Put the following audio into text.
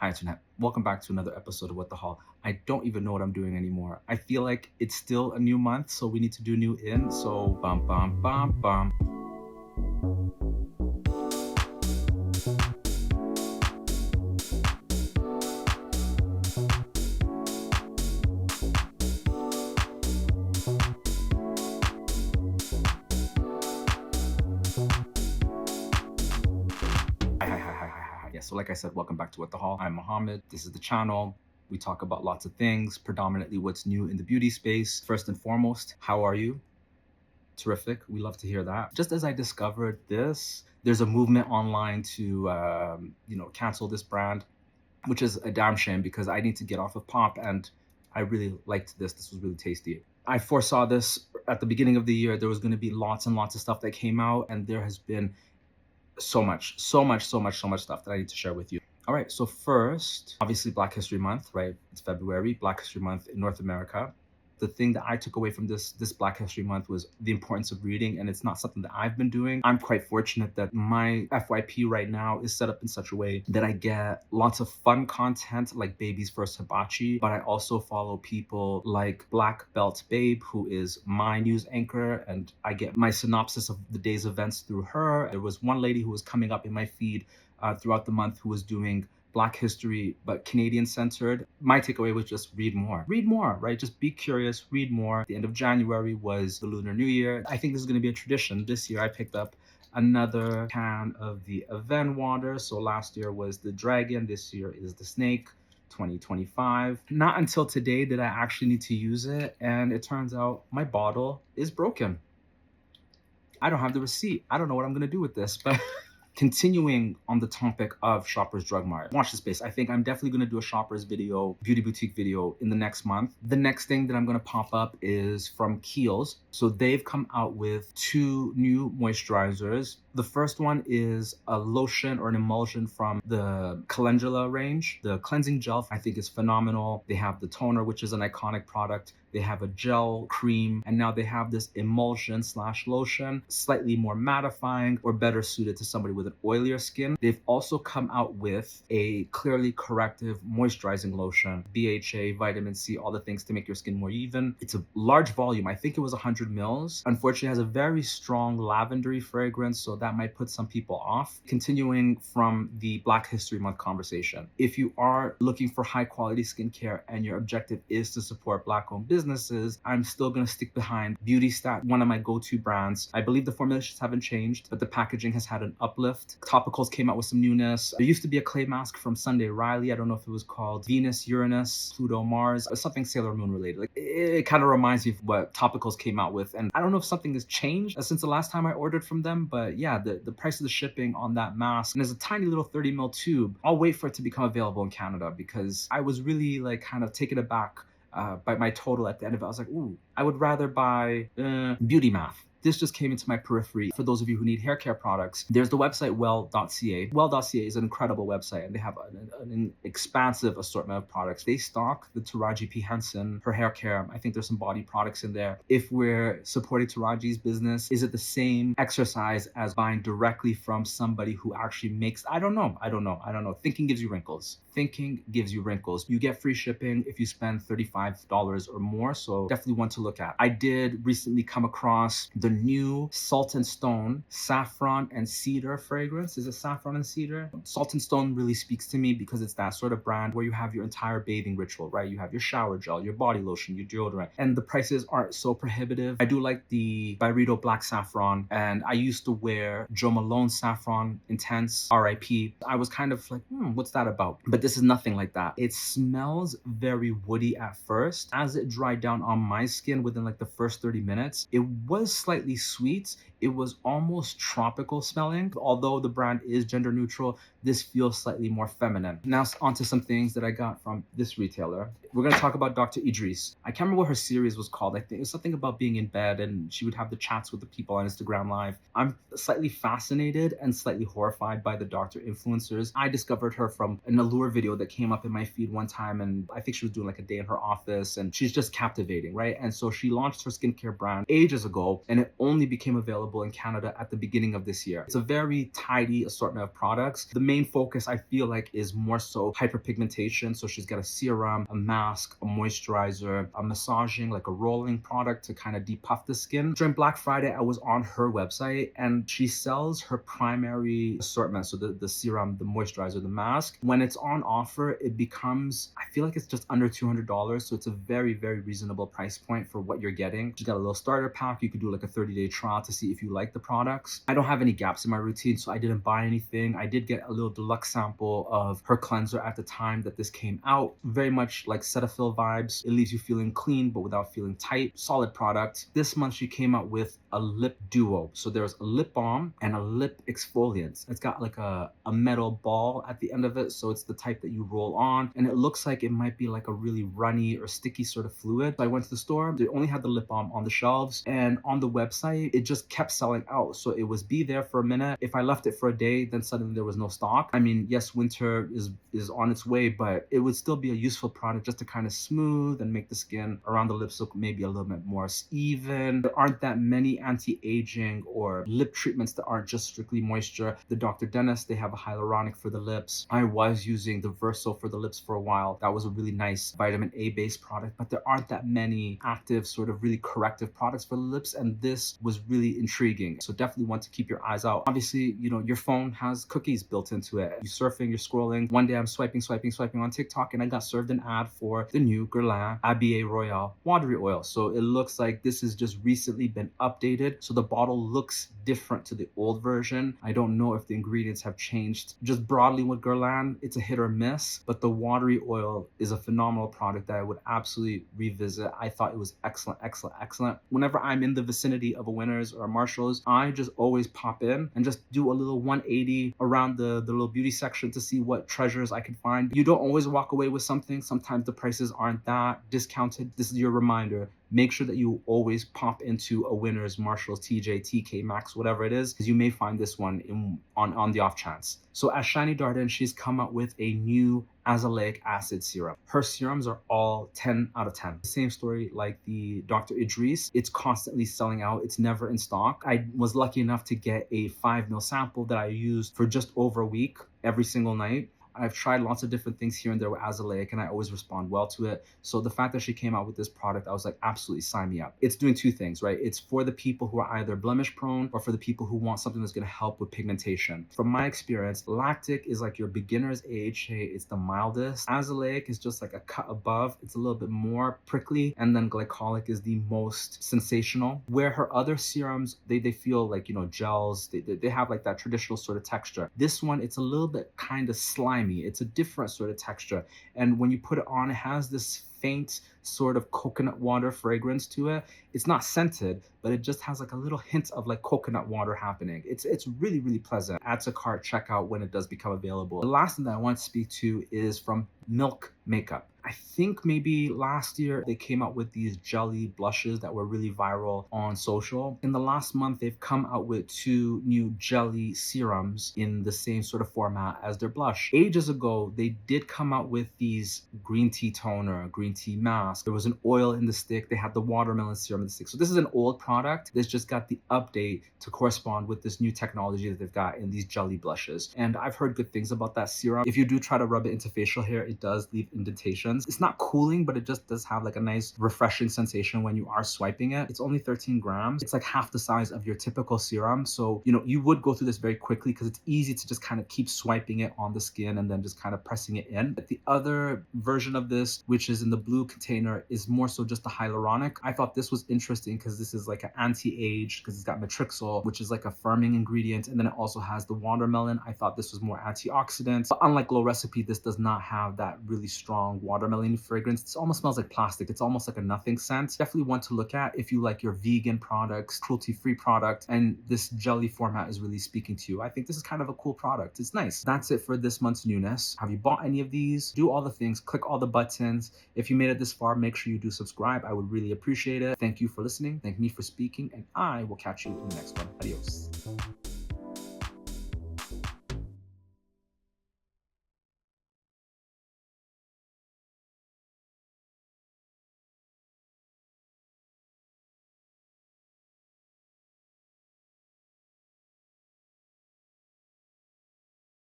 Hi, Internet. Welcome back to another episode of What the Hell. I don't even know what I'm doing anymore. I feel like it's still a new month, so we need to do new in. So, bum, bum, bum, bum. Hi. Yeah, so like I said, welcome back to What the Hell. I'm Mohammed. This is the channel. We talk about lots of things, predominantly what's new in the beauty space. First and foremost, how are you? Terrific. We love to hear that. Just as I discovered this, there's a movement online to, cancel this brand, which is a damn shame because I need to get off of pop and I really liked this. This was really tasty. I foresaw this at the beginning of the year. There was going to be lots and lots of stuff that came out, and there has been so much stuff that I need to share with you. All right, so first, obviously Black History Month, right? It's February, Black History Month in North America. The thing that I took away from this Black History Month was the importance of reading, and it's not something that I've been doing. I'm quite fortunate that my FYP right now is set up in such a way that I get lots of fun content like Baby's First Hibachi, but I also follow people like Black Belt Babe, who is my news anchor, and I get my synopsis of the day's events through her. There was one lady who was coming up in my feed throughout the month who was doing Black history, but Canadian centered. My takeaway was just read more. Read more, right? Just be curious, read more. The end of January was the Lunar New Year. I think this is going to be a tradition. This year I picked up another can of the Aven water. So last year was the dragon, this year is the snake. 2025. Not until today did I actually need to use it, and it turns out my bottle is broken. I don't have the receipt. I don't know what I'm gonna do with this, but continuing on the topic of Shoppers Drug Mart, watch this space. I think I'm definitely going to do a Shoppers video, beauty boutique video in the next month. The next thing that I'm going to pop up is from KIEHL'S. So they've come out with 2 new moisturizers. The first one is a lotion or an emulsion from the Calendula range. The cleansing gel I think is phenomenal. They have the toner, which is an iconic product. They have a gel cream, and now they have this emulsion / lotion, slightly more mattifying or better suited to somebody with an oilier skin. They've also come out with a clearly corrective moisturizing lotion, BHA, vitamin C, all the things to make your skin more even. It's a large volume. I think it was 100 mils. Unfortunately, it has a very strong lavendery fragrance, so that might put some people off. Continuing from the Black History Month conversation, if you are looking for high quality skincare and your objective is to support Black-owned businesses, I'm still going to stick behind Beauty Stat, one of my go-to brands. I believe the formulations haven't changed, but the packaging has had an uplift. Topicals came out with some newness. There used to be a clay mask from Sunday Riley. I don't know if it was called Venus, Uranus, Pluto, Mars, or something Sailor Moon related. Like, it kind of reminds me of what Topicals came out with. And I don't know if something has changed since the last time I ordered from them, but yeah, the price of the shipping on that mask, and there's a tiny little 30 ml tube. I'll wait for it to become available in Canada because I was really like kind of taken aback by my total at the end of it. I was like, ooh, I would rather buy Beauty Math. This just came into my periphery. For those of you who need hair care products, there's the website well.ca. Well.ca is an incredible website, and they have an expansive assortment of products. They stock the Taraji P. Henson, her hair care. I think there's some body products in there. If we're supporting Taraji's business, is it the same exercise as buying directly from somebody who actually makes? I don't know. Thinking gives you wrinkles. You get free shipping if you spend $35 or more, so definitely one to look at. I did recently come across the new Salt and Stone Saffron and Cedar fragrance. Is it Saffron and Cedar? Salt and Stone really speaks to me because it's that sort of brand where you have your entire bathing ritual, right? You have your shower gel, your body lotion, your deodorant, and the prices aren't so prohibitive. I do like the Byredo Black Saffron, and I used to wear Jo Malone Saffron Intense, RIP. I was kind of like, what's that about? But this is nothing like that. It smells very woody at first. As it dried down on my skin within like the first 30 minutes, it was slightly sweet. It was almost tropical smelling. Although the brand is gender neutral, this feels slightly more feminine. Now onto some things that I got from this retailer. We're going to talk about Dr. Idriss. I can't remember what her series was called. I think it was something about being in bed and she would have the chats with the people on Instagram Live. I'm slightly fascinated and slightly horrified by the doctor influencers. I discovered her from an Allure video that came up in my feed one time, and I think she was doing like a day in her office, and she's just captivating, right? And so she launched her skincare brand ages ago, and it only became available available in Canada at the beginning of this year. It's a very tidy assortment of products. The main focus, I feel like, is more so hyperpigmentation. So she's got a serum, a mask, a moisturizer, a massaging, like a rolling product to kind of depuff the skin. During Black Friday, I was on her website and she sells her primary assortment. So the serum, the moisturizer, the mask. When it's on offer, it becomes, I feel like it's just under $200. So it's a very, very reasonable price point for what you're getting. She's got a little starter pack. You could do like a 30-day trial to see if you like the products. I don't have any gaps in my routine, so I didn't buy anything. I did get a little deluxe sample of her cleanser at the time that this came out. Very much like Cetaphil vibes. It leaves you feeling clean, but without feeling tight. Solid product. This month she came out with a lip duo. So there's a lip balm and a lip exfoliant. It's got like a metal ball at the end of it. So it's the type that you roll on. And it looks like it might be like a really runny or sticky sort of fluid. So I went to the store. They only had the lip balm on the shelves. And on the website, it just kept selling out. So it was be there for a minute. If I left it for a day, then suddenly there was no stock. I mean, yes, winter is on its way, but it would still be a useful product just to kind of smooth and make the skin around the lips look maybe a little bit more even. There aren't that many anti-aging or lip treatments that aren't just strictly moisture. The Dr. Dennis, they have a hyaluronic for the lips. I was using the Verso for the lips for a while. That was a really nice vitamin A based product, but there aren't that many active sort of really corrective products for the lips, and this was really intriguing. So definitely want to keep your eyes out. Obviously, you know, your phone has cookies built into it. You're surfing, you're scrolling. One day I'm swiping on TikTok and I got served an ad for the new Guerlain Abbaye Royale watery oil. So it looks like this has just recently been updated. So the bottle looks different to the old version. I don't know if the ingredients have changed. Just broadly with Guerlain, it's a hit or miss, but the watery oil is a phenomenal product that I would absolutely revisit. I thought it was excellent, excellent, excellent. Whenever I'm in the vicinity of a Winners or a Marshall's, I just always pop in and just do a little 180 around the little beauty section to see what treasures I can find. You don't always walk away with something. Sometimes the prices aren't that discounted. This is your reminder. Make sure that you always pop into a Winners, Marshalls, TJ, TK Maxx, whatever it is, because you may find this one on the off chance. So as Shani Darden, she's come out with a new azelaic acid serum. Her serums are all 10 out of 10. Same story like the Dr. Idriss. It's constantly selling out. It's never in stock. I was lucky enough to get a 5 ml sample that I used for just over a week every single night. I've tried lots of different things here and there with azelaic and I always respond well to it. So the fact that she came out with this product, I was like, absolutely sign me up. It's doing two things, right? It's for the people who are either blemish prone or for the people who want something that's going to help with pigmentation. From my experience, lactic is like your beginner's AHA. It's the mildest. Azelaic is just like a cut above. It's a little bit more prickly. And then glycolic is the most sensational. Where her other serums, they feel like, you know, gels. They have like that traditional sort of texture. This one, it's a little bit kind of slimy. It's a different sort of texture. And when you put it on, it has this faint sort of coconut water fragrance to it. It's not scented, but it just has like a little hint of like coconut water happening. It's really, really pleasant. Add to cart, check out when it does become available. The last thing that I want to speak to is from Milk Makeup. I think maybe last year they came out with these jelly blushes that were really viral on social. In the last month, they've come out with 2 new jelly serums in the same sort of format as their blush. Ages ago, they did come out with these green tea toner, green tea mask. There was an oil in the stick. They had the watermelon serum in the stick. So this is an old product that's just got the update to correspond with this new technology that they've got in these jelly blushes. And I've heard good things about that serum. If you do try to rub it into facial hair, it does leave indentations. It's not cooling, but it just does have like a nice refreshing sensation when you are swiping it. It's only 13 grams. It's like half the size of your typical serum. So, you know, you would go through this very quickly because it's easy to just kind of keep swiping it on the skin and then just kind of pressing it in. But the other version of this, which is in the blue container, is more so just a hyaluronic. I thought this was interesting because this is like an anti-age because it's got matrixyl, which is like a firming ingredient. And then it also has the watermelon. I thought this was more antioxidant. But unlike Glow Recipe, this does not have that really strong watermelon fragrance. It almost smells like plastic. It's almost like a nothing scent. Definitely one to look at if you like your vegan products, cruelty-free product, and this jelly format is really speaking to you. I think this is kind of a cool product. It's nice. That's it for this month's newness. Have you bought any of these? Do all the things. Click all the buttons. If you made it this far, make sure you do subscribe. I would really appreciate it. Thank you for listening. Thank me for speaking, and I will catch you in the next one. Adios.